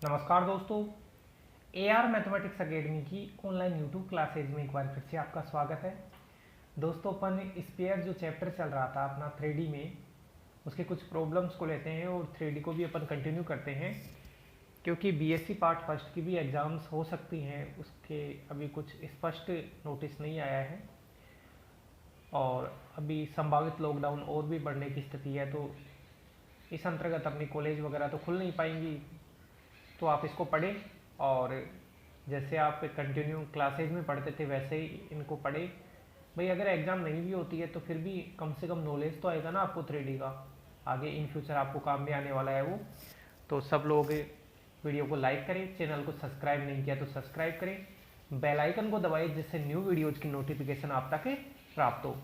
नमस्कार दोस्तों, AR mathematics academy की ऑनलाइन यूट्यूब क्लासेज में एक बार फिर से आपका स्वागत है। दोस्तों, अपन स्पेयर जो चैप्टर चल रहा था अपना 3D में, उसके कुछ प्रॉब्लम्स को लेते हैं और 3D को भी अपन कंटिन्यू करते हैं, क्योंकि BSc पार्ट फर्स्ट की भी एग्ज़ाम्स हो सकती हैं। उसके अभी कुछ स्पष्ट नोटिस नहीं आया है और अभी संभावित लॉकडाउन और भी बढ़ने की स्थिति है, तो इस अंतर्गत अपनी कॉलेज वगैरह तो खुल नहीं पाएंगी। तो आप इसको पढ़ें और जैसे आप कंटिन्यू क्लासेज में पढ़ते थे वैसे ही इनको पढ़ें। भाई अगर एग्ज़ाम नहीं भी होती है तो फिर भी कम से कम नॉलेज तो आएगा ना आपको 3D का, आगे इन फ्यूचर आपको काम में आने वाला है वो। तो सब लोग वीडियो को लाइक करें, चैनल को सब्सक्राइब नहीं किया तो सब्सक्राइब करें, बेल आइकन को दबाएं जिससे न्यू वीडियोज़ की नोटिफिकेशन आप तक प्राप्त हो।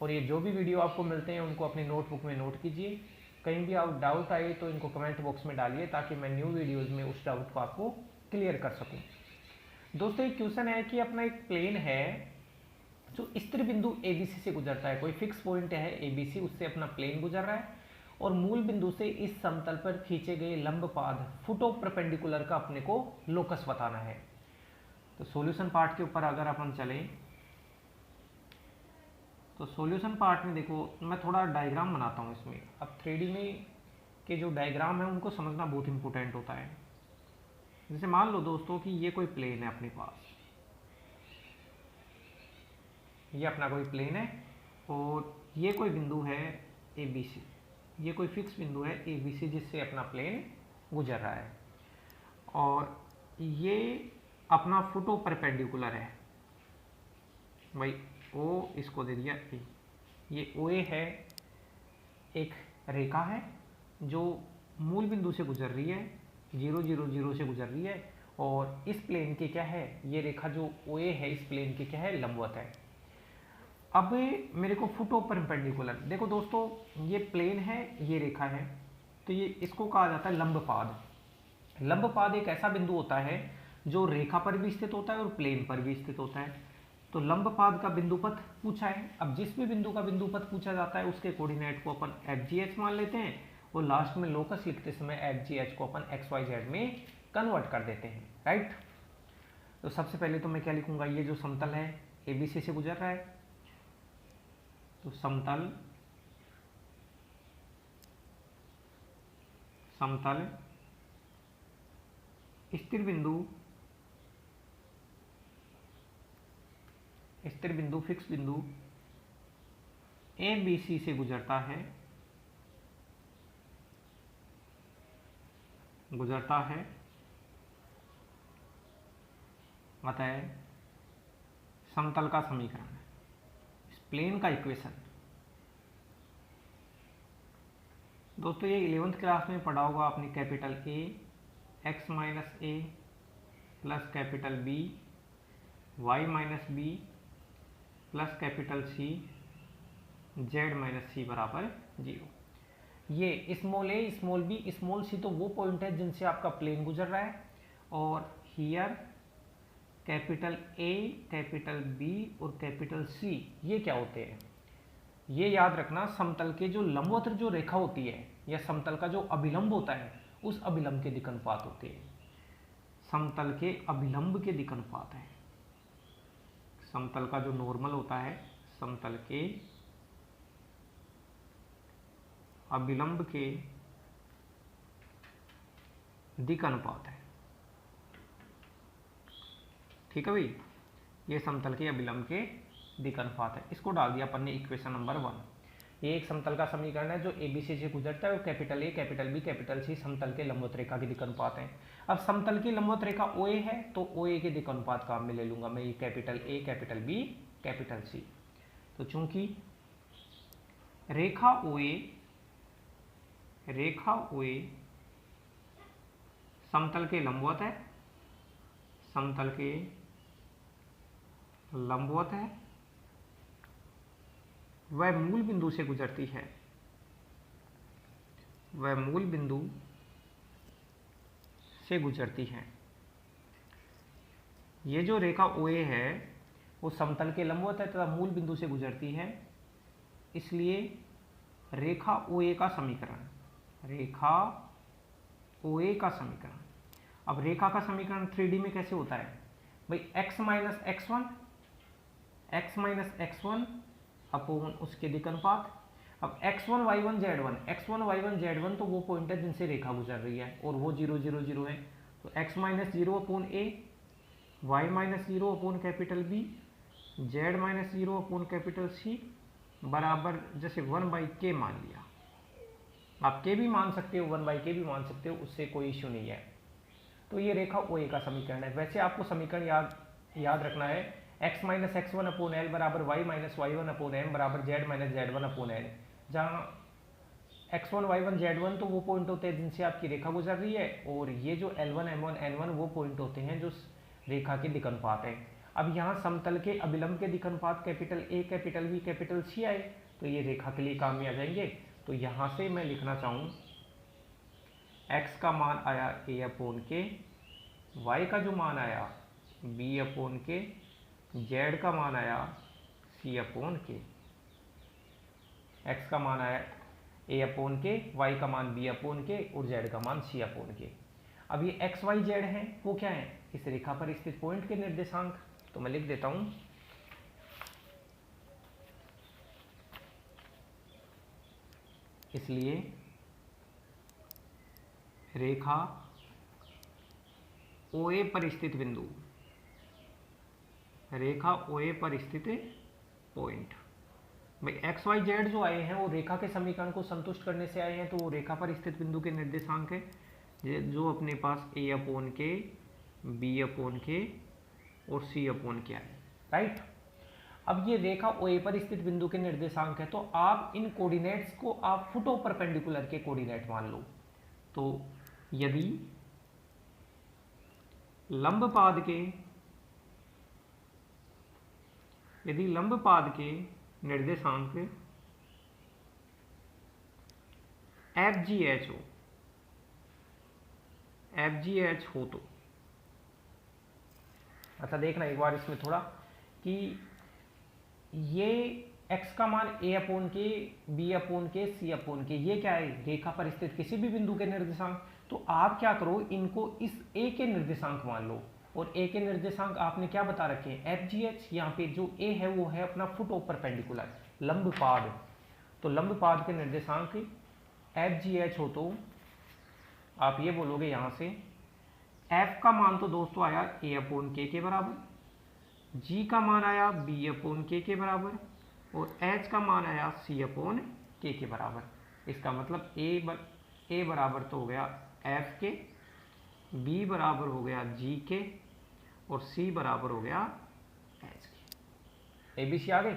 और ये जो भी वीडियो आपको मिलते हैं उनको अपनी नोटबुक में नोट कीजिए। कहीं भी आप डाउट आए तो इनको कमेंट बॉक्स में डालिए ताकि मैं न्यू वीडियोज़ में उस डाउट को आपको क्लियर कर सकूं। दोस्तों, एक क्वेश्चन है कि अपना एक प्लेन है जो स्थिर बिंदु ABC से गुजरता है। कोई फिक्स पॉइंट है ABC, उससे अपना प्लेन गुजर रहा है और मूल बिंदु से इस समतल पर खींचे गए लंब पाद फुट ऑफ परपेंडिकुलर का अपने को लोकस बताना है। तो सॉल्यूशन पार्ट के ऊपर अगर अपन चलें तो सॉल्यूशन पार्ट में देखो, मैं थोड़ा डायग्राम बनाता हूँ इसमें। अब 3D में के जो डायग्राम है उनको समझना बहुत इंपॉर्टेंट होता है। जैसे मान लो दोस्तों कि ये कोई प्लेन है अपने पास, ये अपना कोई प्लेन है और ये कोई बिंदु है ABC, ये कोई फिक्स बिंदु है ABC जिससे अपना प्लेन गुजर रहा है और ये अपना फुट ऑफ परपेंडिकुलर है। भाई O इसको दे दिया A, ये OA है, एक रेखा है जो मूल बिंदु से गुजर रही है, 0 0 0 से गुजर रही है और इस प्लेन के क्या है, ये रेखा जो OA है इस प्लेन के क्या है, लंबवत है। अब मेरे को फुट ऑफ परपेंडिकुलर, देखो दोस्तों ये प्लेन है, ये रेखा है, तो ये इसको कहा जाता है लंबपाद। लंबपाद एक ऐसा बिंदु होता है जो रेखा पर भी स्थित होता है और प्लेन पर भी स्थित होता है। तो लंबपाद का बिंदुपथ पूछा है। अब जिस भी बिंदु का बिंदुपथ पूछा जाता है उसके कोऑर्डिनेट को अपन FGH मान लेते हैं और लास्ट में लोकस लिखते समय FGH को अपन XYZ में कन्वर्ट कर देते हैं, राइट। तो सबसे पहले तो मैं क्या लिखूंगा, ये जो समतल है ABC से गुजर रहा है, तो समतल स्थिर बिंदु फिक्स बिंदु ABC से गुजरता है अतः समतल का समीकरण, इस प्लेन का इक्वेशन। दोस्तों ये 11th क्लास में पढ़ा होगा आपने, capital A x minus A plus capital B y minus B plus capital C z minus C बराबर 0। ये small a small b small c तो वो पॉइंट है जिनसे आपका प्लेन गुजर रहा है, और here capital A capital B और कैपिटल C ये क्या होते हैं, ये याद रखना। समतल के जो लंबवत जो रेखा होती है या समतल का जो अभिलंब होता है उस अभिलंब के दिक् अनुपात होते हैं। समतल के अभिलंब के दिक् अनुपात है। समतल का जो नॉर्मल होता है, समतल के अभिलंब के दिक् अनुपात है, ठीक है भाई। ये समतल के अभिलंब के दिक् अनुपात है। इसको डाल दिया अपन ने इक्वेशन नंबर 1। ये एक समतल का समीकरण है जो ABC से गुजरता है और capital A capital B capital C समतल के लंबवत रेखा के दिक् अनुपात है। अब समतल की लंबवत रेखा OA है तो OA के दिक् अनुपात काम में ले लूंगा मैं, ये capital A capital B capital C। तो चूंकि रेखा OA समतल के लंबवत है, वह मूल बिंदु से गुजरती है, ये जो रेखा OA है वो समतल के लंबवत है तथा मूल बिंदु से गुजरती है, इसलिए रेखा OA का समीकरण अब रेखा का समीकरण 3D में कैसे होता है भाई, x minus x one upon उसके दिक अनुपात। अब x1 y1 z1 तो वो पॉइंट है जिनसे रेखा गुजर रही है और वो 0 0 0 है, तो x minus 0 upon a, y minus 0 upon capital B, z minus 0 upon capital C बराबर जैसे 1/k मान लिया। आप के भी मान सकते हो, 1/k भी मान सकते हो, उससे कोई इश्यू नहीं है। तो ये रेखा OA का समीकरण है। वैसे आपको समीकरण याद रखना है, x minus x one upon l बराबर y minus y1 upon m बराबर z minus z1 upon l, जहाँ x1 y1 z1 तो वो पॉइंट होते हैं जिनसे आपकी रेखा गुजर रही है, और ये जो L1 M1 N1 वो पॉइंट होते हैं जो रेखा के दिक अनुपात है। अब यहाँ समतल के अभिलंब के दिक अनुपात capital A capital B capital C आए तो ये रेखा के लिए काम में आ जाएंगे। तो यहाँ से मैं लिखना चाहूँ x का मान आया a अपोन के, y का जो मान आया b अपोन के, z का मान आया c अपोन के। x का मान आया a अपोन के, y का मान b अपोन के और z का मान c अपोन के। अब ये x y z हैं वो क्या है, इस रेखा पर स्थित पॉइंट के निर्देशांक। तो मैं लिख देता हूं इसलिए रेखा OA पर स्थित बिंदु, रेखा OA पर स्थित पॉइंट, भाई एक्स वाई जेड जो आए हैं वो रेखा के समीकरण को संतुष्ट करने से आए हैं, तो वो रेखा पर स्थित बिंदु के निर्देशांक है जो अपने पास a अपोन के, b अपोन के और c अपोन के आए, राइट। अब ये रेखा OA पर स्थित बिंदु के निर्देशांक है, तो आप इन कोऑर्डिनेट्स को आप फुट ऑफ परपेंडिकुलर के कोऑर्डिनेट मान लो। तो यदि लंबपाद के निर्देशांक FGH हो तो अच्छा देखना एक बार इसमें थोड़ा कि ये x का मान a अपोन के, b अपोन के, c अपोन के, ये क्या है, रेखा पर स्थित किसी भी बिंदु के निर्देशांक। तो आप क्या करो, इनको इस a के निर्देशांक मान लो, और a के निर्देशांक आपने क्या बता रखे हैं, FGH। यहाँ पे जो a है वो है अपना फुट ऑफ परपेंडिकुलर, लंबपाद। तो लंबपाद के निर्देशांक FGH हो तो आप ये बोलोगे यहाँ से f का मान तो दोस्तों आया a अपोन के बराबर, g का मान आया b अपोन के बराबर, और h का मान आया c अपोन के बराबर। इसका मतलब a बराबर तो हो गया f के, b बराबर हो गया g के और c बराबर हो गया h के। ABC आ गए।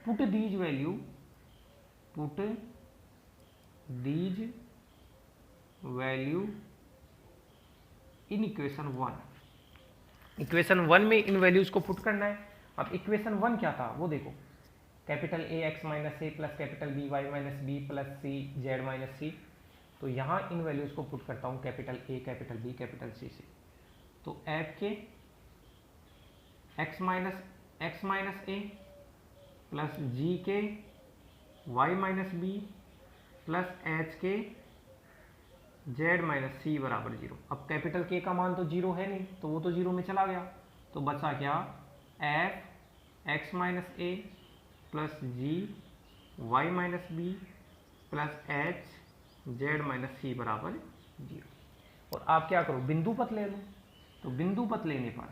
Put these value in equation 1 में इन वैल्यूज को पुट करना है। अब इक्वेशन 1 क्या था वो देखो, capital A x minus a plus capital B y minus b plus C z minus c. तो यहाँ इन वैल्यूज को पुट करता हूँ capital A capital B capital C से। तो f के x minus a plus g के y minus b plus h के z माइनस सी बराबर 0। अब कैपिटल K का मान तो 0 है नहीं, तो वो तो 0 में चला गया, तो बचा क्या, f x minus a plus g y minus b plus h z minus c बराबर 0। और आप क्या करो, बिंदुपथ ले लो। तो बिंदुपथ लेने पर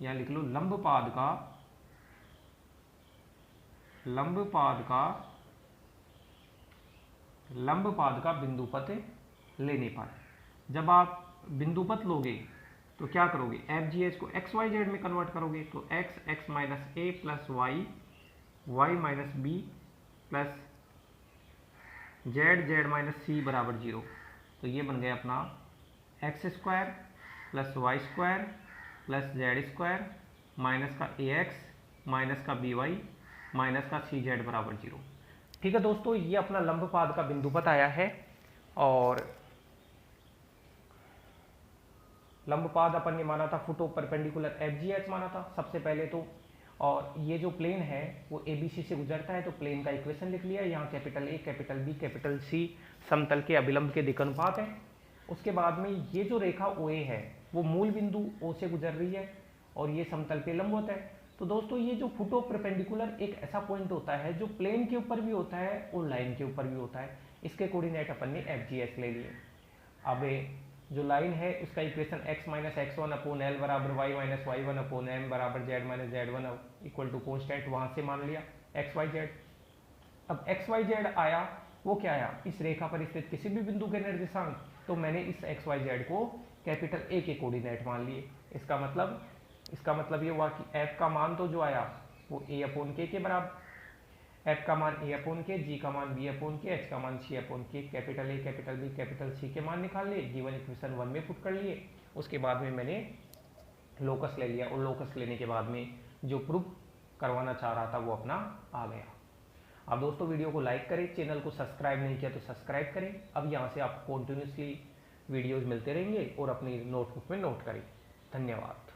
या लिख लो लंबपाद का बिंदुपथ लेने पर, जब आप बिंदुपथ लोगे तो क्या करोगे, FGH को XYZ में कन्वर्ट करोगे। तो x minus a plus y minus b plus z minus c बराबर 0। तो ये बन गया अपना x square plus y square plus z square minus का AX माइनस का BY माइनस का CZ बराबर 0। ठीक है दोस्तों, ये अपना लंबपाद का बिंदुपथ आया है। और लंबपाद अपन ने माना था फुट ऑफ परपेंडिकुलर FGH माना था सबसे पहले तो, और ये जो प्लेन है वो ABC से गुजरता है, तो प्लेन का इक्वेशन लिख लिया। यहाँ capital A capital B capital C समतल के अभिलंब के दिक् अनुपात है। उसके बाद में ये जो रेखा OA है वो मूल बिंदु O से गुजर रही है और ये समतल पे लंबवत है। तो दोस्तों ये जो फुटो परपेंडिकुलर एक ऐसा पॉइंट होता है जो प्लेन के ऊपर भी होता है और लाइन के ऊपर भी होता है। इसके कोऑर्डिनेट अपन ने FGS ले लिए। अब जो लाइन है उसका equation x minus x1 upon l बराबर y minus y1 upon m बराबर z minus z1 equal to constant वहां से मान लिया x y z। अब x y z आया, वो क्या आया, इस रेखा पर स्थित किसी भी बिंदु के निर्देशांक, तो मैंने इस x y z को कैपिटल A के कोऑर्डिनेट मान लिए। इसका मतलब ये हुआ कि f का मान तो जो आया वो a अपॉन k के बराबर, f का मान a अपॉन k, g का मान b अपॉन k, h का मान c upon k, capital A capital B capital C के मान निकाल लिए, गिवन इक्वेशन 1 में पुट कर लिए। उसके बाद में मैंने लोकस ले लिया और लोकस लेने के बाद में जो प्रूफ करवाना चाह रहा था वो अपना आ गया। अब दोस्तों वीडियो को लाइक करें, चैनल को सब्सक्राइब नहीं किया तो सब्सक्राइब करें। अब यहाँ से आपको कॉन्टिन्यूसली वीडियोज़ मिलते रहेंगे और अपनी नोटबुक में नोट करें। धन्यवाद।